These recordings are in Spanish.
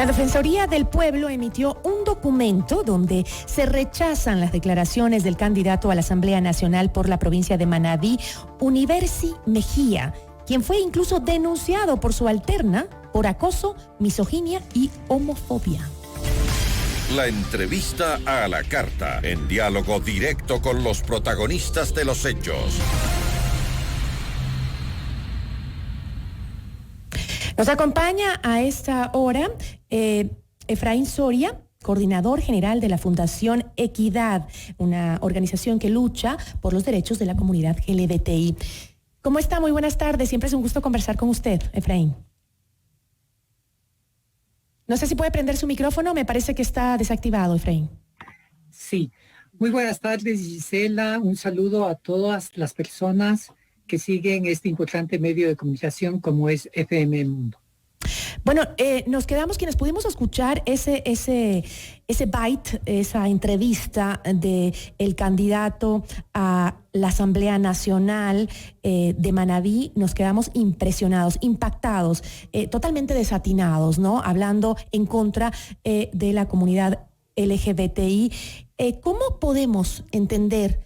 La Defensoría del Pueblo emitió un documento donde se rechazan las declaraciones del candidato a la Asamblea Nacional por la provincia de Manabí, Universi Mejía, quien fue incluso denunciado por su alterna por acoso, misoginia y homofobia. La entrevista a la carta, en diálogo directo con los protagonistas de los hechos. Nos acompaña a esta hora Efraín Soria, coordinador general de la Fundación Equidad, una organización que lucha por los derechos de la comunidad LGBTI. ¿Cómo está? Muy buenas tardes. Siempre es un gusto conversar con usted, Efraín. No sé si puede prender su micrófono, me parece que está desactivado, Efraín. Sí. Muy buenas tardes, Gisela. Un saludo a todas las personas que siguen este importante medio de comunicación como es FM Mundo. Bueno, nos quedamos quienes pudimos escuchar ese bite, esa entrevista de el candidato a la Asamblea Nacional de Manabí. Nos quedamos impresionados, impactados, totalmente desatinados, ¿no? Hablando en contra de la comunidad LGBTI. ¿Cómo podemos entender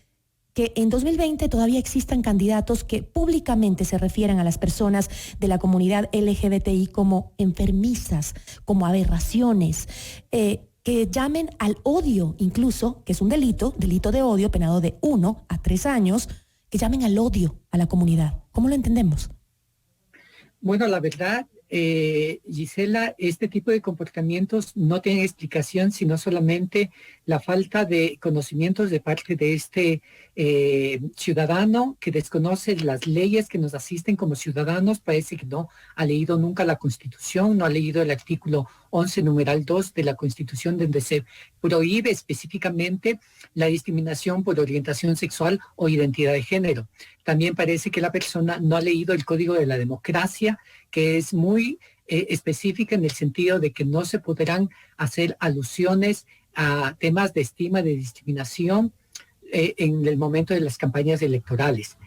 que en 2020 todavía existan candidatos que públicamente se refieran a las personas de la comunidad LGBTI como enfermizas, como aberraciones, que llamen al odio incluso, que es un delito de odio penado de 1 a 3 años, que llamen al odio a la comunidad? ¿Cómo lo entendemos? Bueno, la verdad, Gisela, este tipo de comportamientos no tienen explicación, sino solamente la falta de conocimientos de parte de este ciudadano que desconoce las leyes que nos asisten como ciudadanos. Parece que no ha leído nunca la Constitución, no ha leído el artículo 11, numeral 2 de la Constitución, donde se prohíbe específicamente la discriminación por orientación sexual o identidad de género. También parece que la persona no ha leído el Código de la Democracia, que es muy específica en el sentido de que no se podrán hacer alusiones a temas de estima, de discriminación en el momento de las campañas electorales.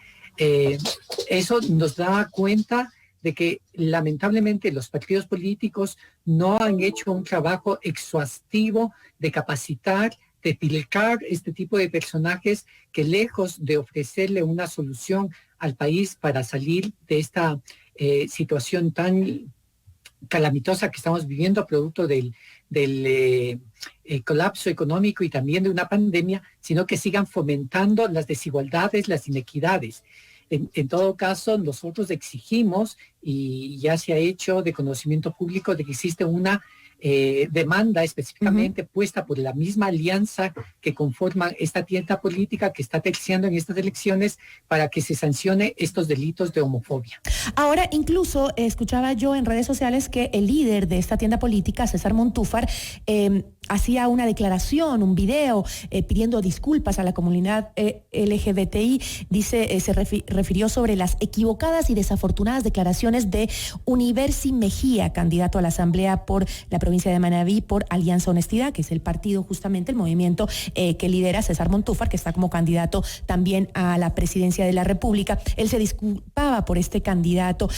Eso nos da cuenta de que lamentablemente los partidos políticos no han hecho un trabajo exhaustivo de capacitar, de filtrar este tipo de personajes que, lejos de ofrecerle una solución al país para salir de esta situación tan calamitosa que estamos viviendo, producto del colapso económico y también de una pandemia, sino que sigan fomentando las desigualdades, las inequidades. En todo caso, nosotros exigimos, y ya se ha hecho de conocimiento público, de que existe una demanda específicamente puesta por la misma alianza que conforma esta tienda política que está terciando en estas elecciones para que se sancione estos delitos de homofobia. Ahora, incluso escuchaba yo en redes sociales que el líder de esta tienda política, César Montúfar, hacía una declaración, un video pidiendo disculpas a la comunidad LGBTI. Dice, se refirió sobre las equivocadas y desafortunadas declaraciones de Universi Mejía, candidato a la Asamblea por la provincia de Manabí por Alianza Honestidad, que es el partido, justamente el movimiento que lidera César Montúfar, que está como candidato también a la presidencia de la República. Él se disculpaba por este candidato.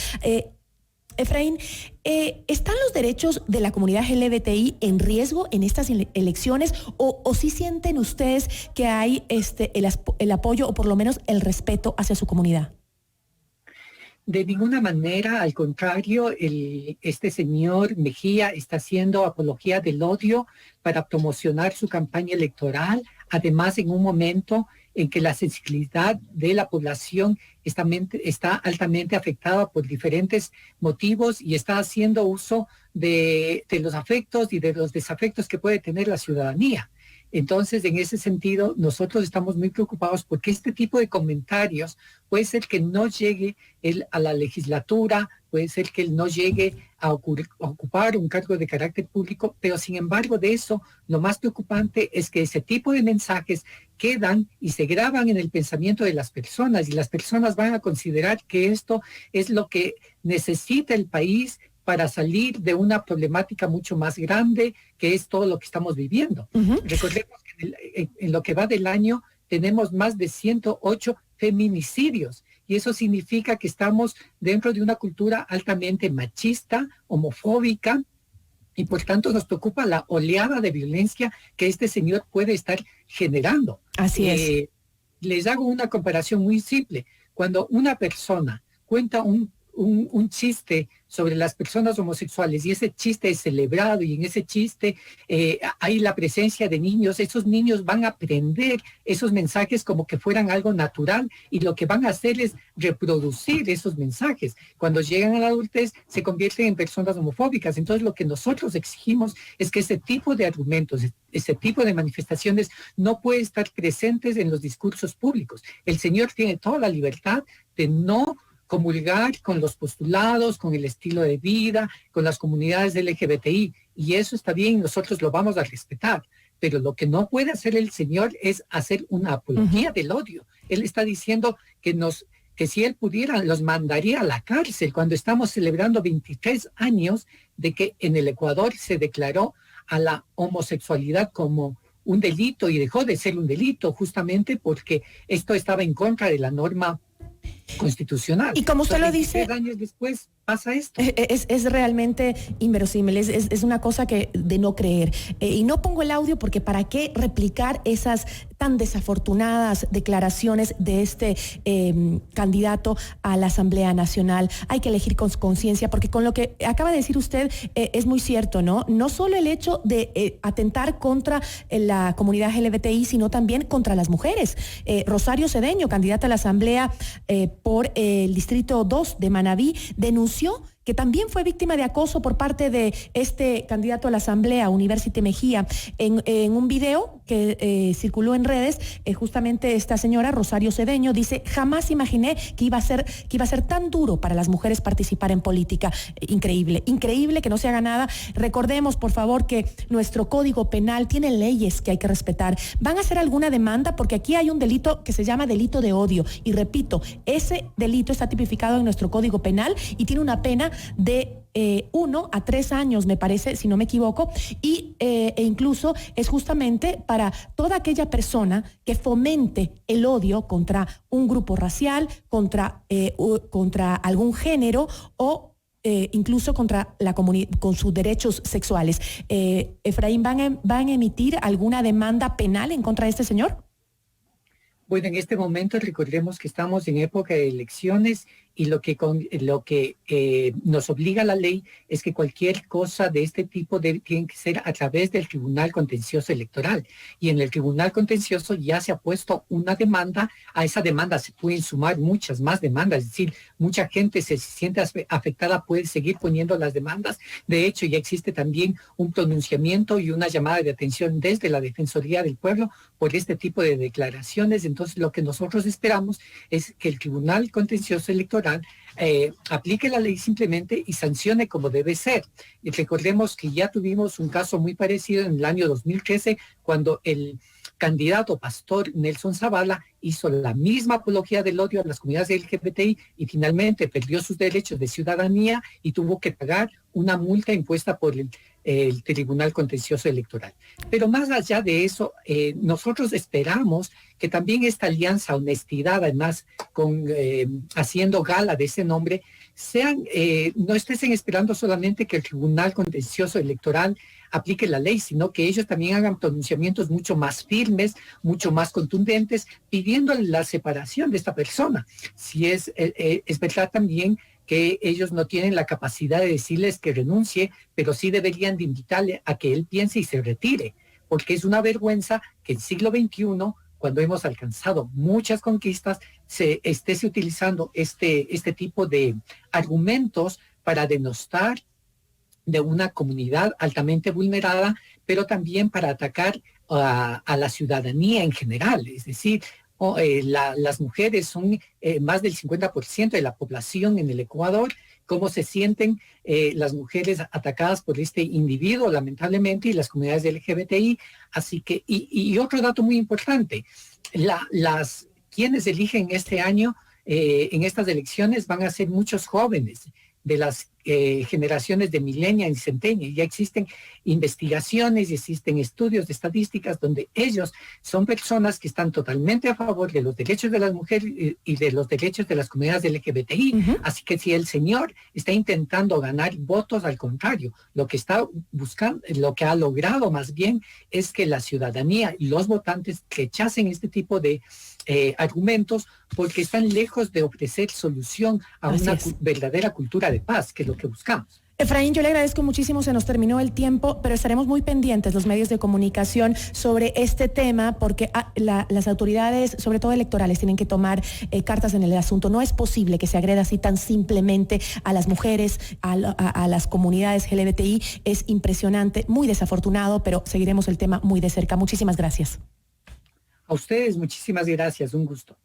Efraín, ¿están los derechos de la comunidad LGBTI en riesgo en estas elecciones o sí sienten ustedes que hay el apoyo o por lo menos el respeto hacia su comunidad? De ninguna manera, al contrario, este señor Mejía está haciendo apología del odio para promocionar su campaña electoral, además en un momento en que la sensibilidad de la población está altamente afectada por diferentes motivos y está haciendo uso de los afectos y de los desafectos que puede tener la ciudadanía. Entonces, en ese sentido, nosotros estamos muy preocupados porque este tipo de comentarios puede ser que no llegue él a la legislatura, puede ser que él no llegue a ocupar un cargo de carácter público, pero sin embargo de eso, lo más preocupante es que ese tipo de mensajes quedan y se graban en el pensamiento de las personas y las personas van a considerar que esto es lo que necesita el país para salir de una problemática mucho más grande, que es todo lo que estamos viviendo. Recordemos que en lo que va del año tenemos más de 108 feminicidios, y eso significa que estamos dentro de una cultura altamente machista, homofóbica, Y por tanto nos preocupa la oleada de violencia que este señor puede estar generando. Así es. Les hago una comparación muy simple. Cuando una persona cuenta un chiste sobre las personas homosexuales y ese chiste es celebrado y en ese chiste hay la presencia de niños, esos niños van a aprender esos mensajes como que fueran algo natural y lo que van a hacer es reproducir esos mensajes. Cuando llegan a la adultez se convierten en personas homofóbicas. Entonces lo que nosotros exigimos es que ese tipo de argumentos, ese tipo de manifestaciones no puede estar presentes en los discursos públicos. El señor tiene toda la libertad de no comulgar con los postulados, con el estilo de vida, con las comunidades LGBTI, y eso está bien, nosotros lo vamos a respetar, pero lo que no puede hacer el señor es hacer una apología del odio. Él está diciendo que si él pudiera, los mandaría a la cárcel cuando estamos celebrando 23 años de que en el Ecuador se declaró a la homosexualidad como un delito y dejó de ser un delito justamente porque esto estaba en contra de la norma constitucional. Y como usted lo dice, años después pasa esto. Es realmente inverosímil, es una cosa que de no creer. Y no pongo el audio porque para qué replicar esas tan desafortunadas declaraciones de este candidato a la Asamblea Nacional. Hay que elegir con conciencia, porque con lo que acaba de decir usted es muy cierto, ¿no? No solo el hecho de atentar contra la comunidad LGBTI, sino también contra las mujeres. Rosario Cedeño, candidata a la Asamblea por el Distrito 2 de Manabí, denunció que también fue víctima de acoso por parte de este candidato a la Asamblea, University Mejía, en un video que circuló en redes. Justamente esta señora, Rosario Cedeño, dice: jamás imaginé que iba a ser tan duro para las mujeres participar en política. Increíble que no se haga nada. Recordemos, por favor, que nuestro Código Penal tiene leyes que hay que respetar. ¿Van a hacer alguna demanda? Porque aquí hay un delito que se llama delito de odio. Y repito, ese delito está tipificado en nuestro Código Penal y tiene una pena de 1 a 3 años, me parece, si no me equivoco, e incluso es justamente para toda aquella persona que fomente el odio contra un grupo racial, contra algún género o incluso contra la comunidad, con sus derechos sexuales. Efraín, ¿van a emitir alguna demanda penal en contra de este señor? Bueno, en este momento recordemos que estamos en época de elecciones y lo que nos obliga la ley es que cualquier cosa de este tipo tiene que ser a través del Tribunal Contencioso Electoral. Y en el Tribunal Contencioso ya se ha puesto una demanda. A esa demanda se pueden sumar muchas más demandas, es decir, mucha gente se siente afectada, puede seguir poniendo las demandas. De hecho, ya existe también un pronunciamiento y una llamada de atención desde la Defensoría del Pueblo por este tipo de declaraciones. Entonces, lo que nosotros esperamos es que el Tribunal Contencioso Electoral aplique la ley simplemente y sancione como debe ser. Y recordemos que ya tuvimos un caso muy parecido en el año 2013 cuando el candidato pastor Nelson Zavala hizo la misma apología del odio a las comunidades LGBTI y finalmente perdió sus derechos de ciudadanía y tuvo que pagar una multa impuesta por el Tribunal Contencioso Electoral. Pero más allá de eso, nosotros esperamos que también esta alianza Honestidad, además haciendo gala de ese nombre, no estén esperando solamente que el Tribunal Contencioso Electoral aplique la ley, sino que ellos también hagan pronunciamientos mucho más firmes, mucho más contundentes, pidiéndole la separación de esta persona. Si es verdad también que ellos no tienen la capacidad de decirles que renuncie, pero sí deberían de invitarle a que él piense y se retire, porque es una vergüenza que en siglo XXI, cuando hemos alcanzado muchas conquistas, se esté utilizando este tipo de argumentos para denostar de una comunidad altamente vulnerada, pero también para atacar a la ciudadanía en general. Es decir, las mujeres son más del 50% de la población en el Ecuador. ¿Cómo se sienten las mujeres atacadas por este individuo, lamentablemente, y las comunidades LGBTI? Así que, y otro dato muy importante, quienes eligen este año en estas elecciones van a ser muchos jóvenes. De las generaciones de millennials y centennials. Ya existen investigaciones y existen estudios de estadísticas donde ellos son personas que están totalmente a favor de los derechos de las mujeres y de los derechos de las comunidades LGBTI. Así que si el señor está intentando ganar votos, al contrario, lo que está buscando, lo que ha logrado más bien es que la ciudadanía y los votantes rechacen este tipo de argumentos porque están lejos de ofrecer solución a una verdadera cultura de paz, que es lo que buscamos. Efraín, yo le agradezco muchísimo, se nos terminó el tiempo, pero estaremos muy pendientes los medios de comunicación sobre este tema porque las autoridades, sobre todo electorales, tienen que tomar cartas en el asunto. No es posible que se agreda así tan simplemente a las mujeres, a las comunidades LGBTI. Es impresionante, muy desafortunado, pero seguiremos el tema muy de cerca. Muchísimas gracias. A ustedes, muchísimas gracias, un gusto.